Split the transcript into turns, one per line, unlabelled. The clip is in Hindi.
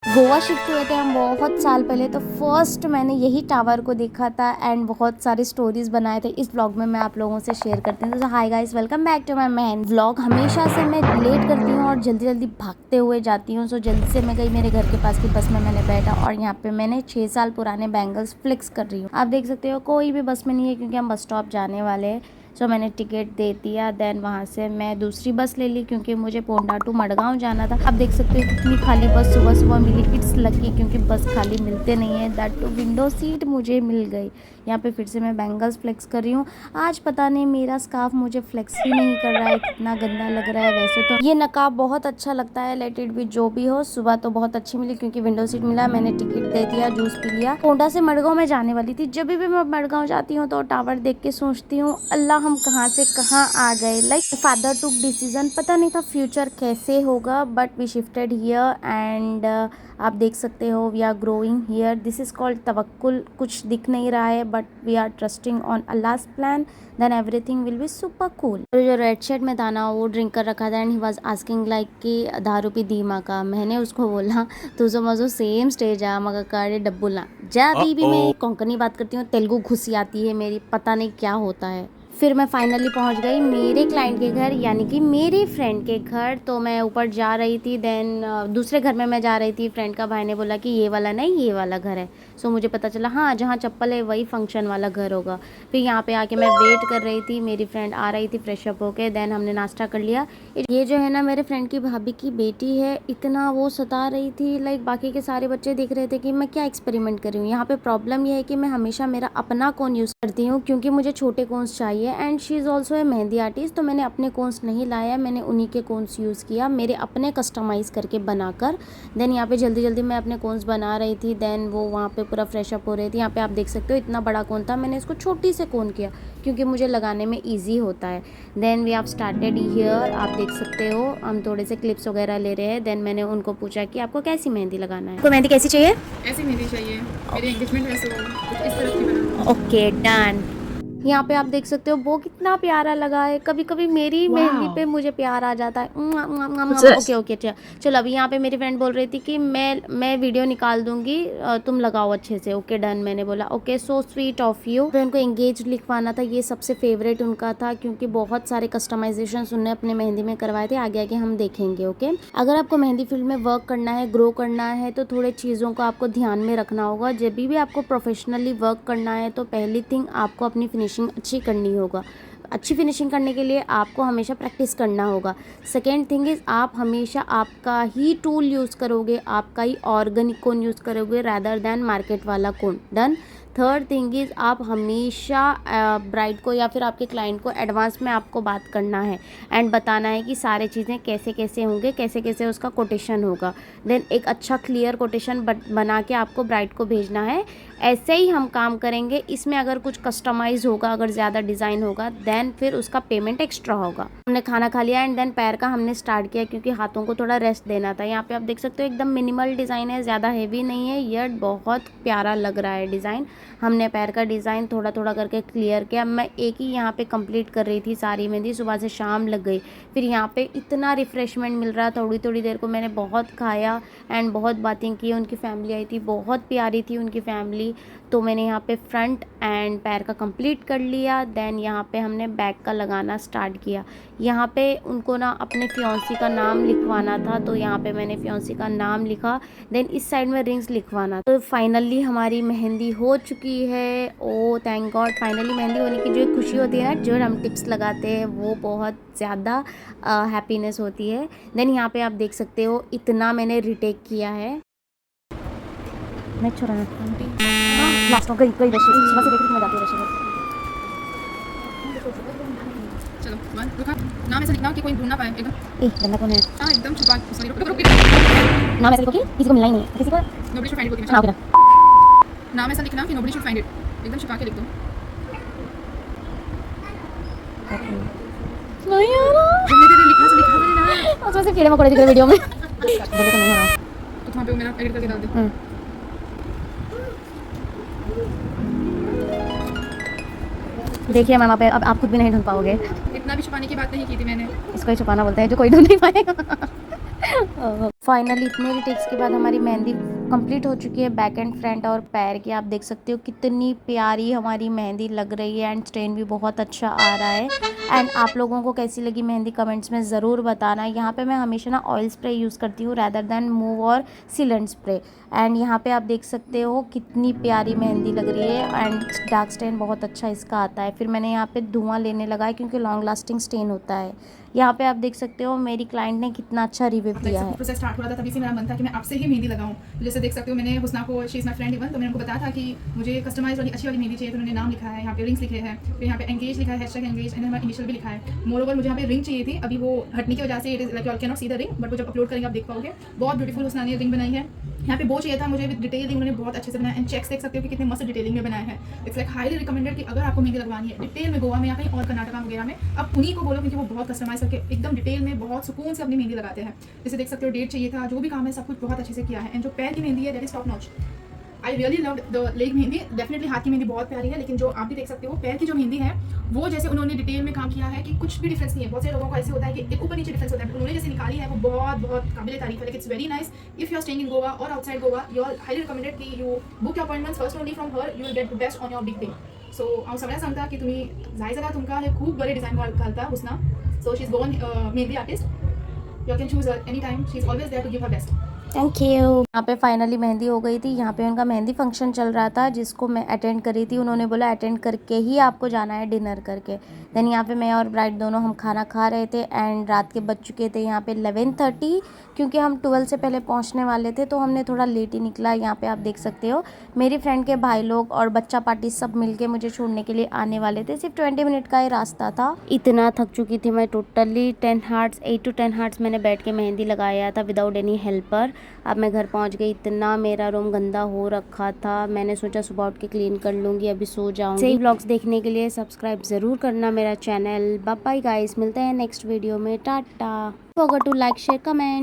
गोवा शिफ्ट हुए थे हम बहुत साल पहले, तो फर्स्ट मैंने यही टावर को देखा था एंड बहुत सारे स्टोरीज बनाए थे। इस व्लॉग में मैं आप लोगों से शेयर करती हूँ। तो hi guys, welcome back to my main vlog. हमेशा से मैं लेट करती हूँ और जल्दी जल्दी भागते हुए जाती हूँ। सो जल्दी से मैं गई मेरे घर के पास की बस में, मैंने बैठा और यहाँ पे मैंने 6 साल पुराने बैंगल्स फ्लिक्स कर रही हूँ। आप देख सकते हो कोई भी बस में नहीं है क्योंकि हम बस स्टॉप जाने वाले हैं। सो मैंने टिकट दे दिया, देन वहाँ से मैं दूसरी बस ले ली क्योंकि मुझे पोंडा टू मडगांव जाना था। आप देख सकते हो कितनी खाली बस सुबह सुबह मिली। इट्स लकी क्योंकि बस खाली मिलते नहीं है। दैट टू विंडो सीट मुझे मिल गई। यहाँ पे फिर से मैं बैंगल्स फ्लेक्स कर रही हूँ। आज पता नहीं मेरा स्कार्फ मुझे फ्लेक्स ही नहीं कर रहा है, कितना गंदा लग रहा है। वैसे तो ये नकाब बहुत अच्छा लगता है, लेट इट बी जो भी हो। सुबह तो बहुत अच्छी मिली क्योंकि विंडो सीट मिला, मैंने टिकट दे दिया, जूस पी लिया। पोंडा से मडगांव में जाने वाली थी। जब भी मैं मडगांव जाती हूँ तो टावर देख के सोचती हूँ अल्लाह हम कहाँ से कहाँ आ गए। लाइक फादर टुक डिसीजन, पता नहीं था फ्यूचर कैसे होगा, but we shifted here and आप देख सकते हो we are growing here. This is called तवक्कुल। कुछ दिख नहीं रहा है but we are trusting on Allah's plan, then everything will be super cool. जो रेड शर्ट में था ना वो ड्रिंक कर रखा था and he was asking like कि दारू पी दीमा का। मैंने उसको बोला तुझो मजो सेम स्टेज आ मगर काड़े डब्बुला जा। अभी भी मैं कोंकणी बात करती हूँ, तेलुगु घुसी आती है मेरी, पता नहीं क्या होता है। फिर मैं फाइनली पहुंच गई मेरे क्लाइंट के घर, यानी कि मेरे फ्रेंड के घर। तो मैं ऊपर जा रही थी, देन दूसरे घर में मैं जा रही थी। फ्रेंड का भाई ने बोला कि ये वाला नहीं, ये वाला घर है। सो मुझे पता चला हाँ जहाँ चप्पल है वही फंक्शन वाला घर होगा। फिर यहाँ पे आके मैं वेट कर रही थी, मेरी फ्रेंड आ रही थी फ्रेश अप होके, देन हमने नाश्ता कर लिया। ये जो है ना मेरे फ्रेंड की भाभी की बेटी है, इतना वो सता रही थी। लाइक बाकी के सारे बच्चे देख रहे थे कि मैं क्या एक्सपेरिमेंट कर रही हूँ। यहाँ पे प्रॉब्लम ये है कि मैं हमेशा मेरा अपना कोन यूज़ करती हूँ क्योंकि मुझे छोटे कोन्स चाहिए and she is also a mehndi artist. तो मैंने अपने कोन्स नहीं लाया, मैंने उन्हीं के कोन्स यूज़ किया, मेरे अपने कस्टमाइज़ करके बनाकर। देन यहाँ पे जल्दी जल्दी मैं अपने कोन्स बना रही थी, देन वो वहाँ पे पूरा फ्रेश अप हो रही थी। यहाँ पे आप देख सकते हो इतना बड़ा कोन था, मैंने इसको छोटी से कोन किया क्योंकि मुझे लगाने में ईजी होता है। Then we have started here. आप देख सकते हो हम थोड़े से क्लिप्स वगैरह ले रहे हैं। देन मैंने उनको पूछा कि आपको कैसी मेहंदी लगाना है। आपको मेहंदी कैसी चाहिए?
ऐसी मेहंदी चाहिए, मेरी एंगेजमेंट है सो इस तरह की बनाना।
Okay done. यहाँ पे आप देख सकते हो वो कितना प्यारा लगा है। कभी कभी मेरी मेहंदी पे मुझे प्यार आ जाता है। ओके ओके चलो। अभी यहाँ पे मेरी फ्रेंड बोल रही थी कि मैं वीडियो निकाल दूंगी, तुम लगाओ अच्छे से। Okay done. मैंने बोला okay so sweet of you. फिर उनको एंगेज लिखवाना था, ये सबसे फेवरेट उनका था क्योंकि बहुत सारे कस्टमाइजेशन उन्होंने अपने मेहंदी में करवाए थे। आगे आगे हम देखेंगे। ओके, अगर आपको मेहंदी फील्ड में वर्क करना है, ग्रो करना है, तो थोड़े चीज़ों को आपको ध्यान में रखना होगा। जब भी आपको प्रोफेशनली वर्क करना है तो पहली थिंग आपको अपनी फिनिशिंग अच्छी करनी होगा। अच्छी फिनिशिंग करने के लिए आपको हमेशा प्रैक्टिस करना होगा। सेकेंड थिंग इज़ आप हमेशा आपका ही टूल यूज़ करोगे, आपका ही ऑर्गेनिक कोन यूज़ करोगे रैदर दैन मार्केट वाला कोन। डन। थर्ड थिंग इज़ आप हमेशा ब्राइड को या फिर आपके क्लाइंट को एडवांस में आपको बात करना है एंड बताना है कि सारे चीज़ें कैसे कैसे होंगे, कैसे कैसे उसका कोटेशन होगा। देन एक अच्छा क्लियर कोटेशन बना के आपको ब्राइड को भेजना है। ऐसे ही हम काम करेंगे। इसमें अगर कुछ कस्टमाइज होगा, अगर ज़्यादा डिज़ाइन होगा, देन फिर उसका पेमेंट एक्स्ट्रा होगा। हमने खाना खा लिया एंड देन पैर का हमने स्टार्ट किया क्योंकि हाथों को थोड़ा रेस्ट देना था। यहाँ पे आप देख सकते हो एकदम मिनिमल डिज़ाइन है, ज़्यादा हेवी नहीं है, येट बहुत प्यारा लग रहा है डिज़ाइन। हमने पैर का डिज़ाइन थोड़ा थोड़ा करके क्लियर किया। मैं एक ही यहाँ पे कंप्लीट कर रही थी सारी मेहंदी, सुबह से शाम लग गई। फिर यहाँ पे इतना रिफ़्रेशमेंट मिल रहा, थोड़ी थोड़ी देर को मैंने बहुत खाया एंड बहुत बातें की। उनकी फैमिली आई थी, बहुत प्यारी थी उनकी फैमिली। तो मैंने यहाँ पे फ्रंट एंड पैर का कंप्लीट कर लिया। देन यहाँ पे हमने बैक का लगाना स्टार्ट किया। यहाँ पे उनको ना अपने फियांसी का नाम लिखवाना था, तो यहाँ पे मैंने फियांसी का नाम लिखा। देन इस साइड में रिंग्स लिखवाना। तो फाइनली हमारी मेहंदी हो चुकी है। ओ थैंक गॉड, फाइनली मेहंदी होने की जो खुशी होती है ना, जो हम टिप्स लगाते हैं, वो बहुत ज़्यादा हैप्पीनेस होती है। देन यहाँ पे आप देख सकते हो इतना मैंने रिटेक किया है। मैं छोड़ा लास्ट गई रशी, सुबह से देख रही मैं जाती हूँ रशी।
चलो वन रुका, नाम ऐसा लिखना कि कोई ढूंढ ना पाए एकदम।
गंदा कौन है?
हाँ एकदम छुपा, सॉरी रुक रुक।
नाम ऐसा लिखो कि किसी को मिलना ही नहीं है, किसी को
नोबडी शुड फाइंड इट।
हाँ,
नाम ऐसा लिखना कि नोबडी शुड फाइंड इट, एकदम छुपा के लिख दो।
नहीं आ रहा।
तुमने लिखा था ना
उसमें से कीड़े मकोड़े दिख रहे वीडियो में। बोले तो नहीं आ रहा,
तो वहाँ पे वो मेरा एडिट करके डाल दे।
देखिए मैम, अब आप खुद भी नहीं ढूंढ पाओगे।
इतना भी छुपाने की बात नहीं की थी मैंने।
इसको ही छुपाना बोलते हैं जो कोई ढूंढ नहीं पाएगा। फाइनली इतने रिटेक्स के बाद हमारी मेहंदी कंप्लीट हो चुकी है, बैक एंड फ्रंट और पैर की। आप देख सकते हो कितनी प्यारी हमारी मेहंदी लग रही है एंड स्टेन भी बहुत अच्छा आ रहा है। एंड आप लोगों को कैसी लगी मेहंदी कमेंट्स में ज़रूर बताना। यहाँ पे मैं हमेशा ना ऑयल स्प्रे यूज़ करती हूँ रैदर दैन मूव और सीलेंट स्प्रे। एंड यहाँ पे आप देख सकते हो कितनी प्यारी मेहंदी लग रही है एंड डार्क स्टेन बहुत अच्छा इसका आता है। फिर मैंने यहाँ पे धुआं लेने लगा है क्योंकि लॉन्ग लास्टिंग स्टेन होता है। यहाँ पे आप देख सकते हो मेरी क्लाइंट ने कितना अच्छा रिव्यू दिया है।
प्रोसेस स्टार्ट हो रहा था तभी से मेरा मन था कि मैं आपसे ही मेहंदी लगाऊं। तो जैसे देख सकते हो मैंने हुस्ना को, she is my friend even, तो मैंने उनको बताया था कि मुझे कस्टमाइज वाली अच्छी वाली मेहंदी चाहिए। तो उन्होंने नाम लिखा है, यहाँ पे रिंग्स लिखे हैं, फिर यहाँ पे एंगेज लिखा है, हैशटैग एंगेज, एंड हमारा इनिशियल भी लिखा है। मोर ओवर मुझे यहाँ पे रिंग चाहिए थी, अभी वो हटने की वजह से it is like you can not see the ring, but वो जब अपलोड करेंगे आप देख पाओगे। बहुत ब्यूटीफुल हुस्ना ने रिंग बनाई है। यहाँ पे वो चाहिए था मुझे विद डिटेलिंग, उन्होंने बहुत अच्छे से बनाया। एंड चेक्स देख सकते हो कि कितने मस्त डिटेलिंग में बनाया है। इट्स लाइक हाईली रिकमेंडेड कि अगर आपको मेहंदी लगवानी है डिटेल में गोवा में या कहीं और कर्नाटका वगैरह में, आप उन्हीं को बोलो क्योंकि वो बहुत कस्टमाइज करके एकदम डिटेल में बहुत सुकून से अपनी मेहंदी लगाते हैं। जैसे देख सकते हो डेट चाहिए था, जो भी काम है सब कुछ बहुत अच्छे से किया है। एंड जो पैर की मेहंदी है that is top notch. I really love the leg mehndi. Definitely हाथ की मेहंदी बहुत प्यारी है, लेकिन जो आप भी देख सकते हो पैर की जो मेहंदी है वो जैसे उन्होंने डिटेल में काम किया है कि कुछ भी डिफरेंस नहीं है। बहुत से लोगों को ऐसे होता है कि एक ऊपर नीचे डिफरेंस होता है, उन्होंने जैसे निकाली है वो बहुत काबिल तारीफ है। Like it's very nice. If you are staying in Goa और outside Goa, you are highly recommended कि you book your appointments first only from her, you will get the best on your big day. So हांव सगळ्यांक सांगता की तुम्ही जाय जाल्यार तुमकां हे खूब बरे डिझायन घालता Husna. So she is born mehndi artist. You can choose her any time, she is always there to give her best.
Thank you. यहाँ पे फाइनली मेहंदी हो गई थी। यहाँ पे उनका मेहंदी फंक्शन चल रहा था जिसको मैं अटेंड करी थी। उन्होंने बोला अटेंड करके ही आपको जाना है डिनर करके। देन यहाँ पे मैं और ब्राइड दोनों हम खाना खा रहे थे एंड रात के बज चुके थे यहाँ पे 11:30, क्योंकि हम 12 से पहले पहुँचने वाले थे तो हमने थोड़ा लेट ही निकला। यहाँ पे आप देख सकते हो मेरी फ्रेंड के भाई लोग और बच्चा पार्टी सब मिलके मुझे छोड़ने के लिए आने वाले थे। सिर्फ 20 मिनट का ही रास्ता था। इतना थक चुकी थी मैं, टोटली 10 हार्ट्स 8 to 10 हार्ट्स मैंने बैठ के मेहंदी लगाया था विदाउट एनी हेल्पर। अब मैं घर पहुंच गई, इतना मेरा रूम गंदा हो रखा था। मैंने सोचा सुबह उठ के क्लीन कर लूँगी, अभी सो जाऊँगी। सही व्लॉग्स देखने के लिए सब्सक्राइब ज़रूर करना मेरा चैनल। बाय बाय गाइस, मिलते हैं नेक्स्ट वीडियो में। Tata. Forget to like share comment.